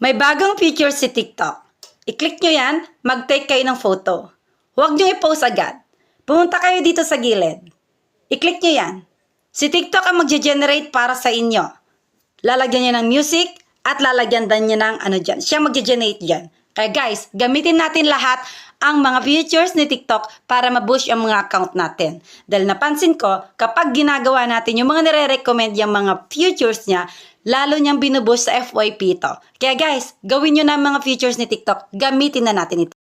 May bagong feature si TikTok. I-click nyo yan, mag-take kayo ng photo. Huwag nyo i-post agad. Pumunta kayo dito sa gilid. I-click nyo yan. Si TikTok ang mag-generate para sa inyo. Lalagyan nyo ng music at lalagyan din nyo ng dyan. Siya mag-generate dyan. Kaya guys, gamitin natin lahat ang mga features ni TikTok para ma-boost ang mga account natin. Dahil napansin ko, kapag ginagawa natin yung mga nire-recommend yung mga features niya, lalo niyang binuboost sa FYP ito. Kaya guys, gawin nyo na ang mga features ni TikTok. Gamitin na natin ito.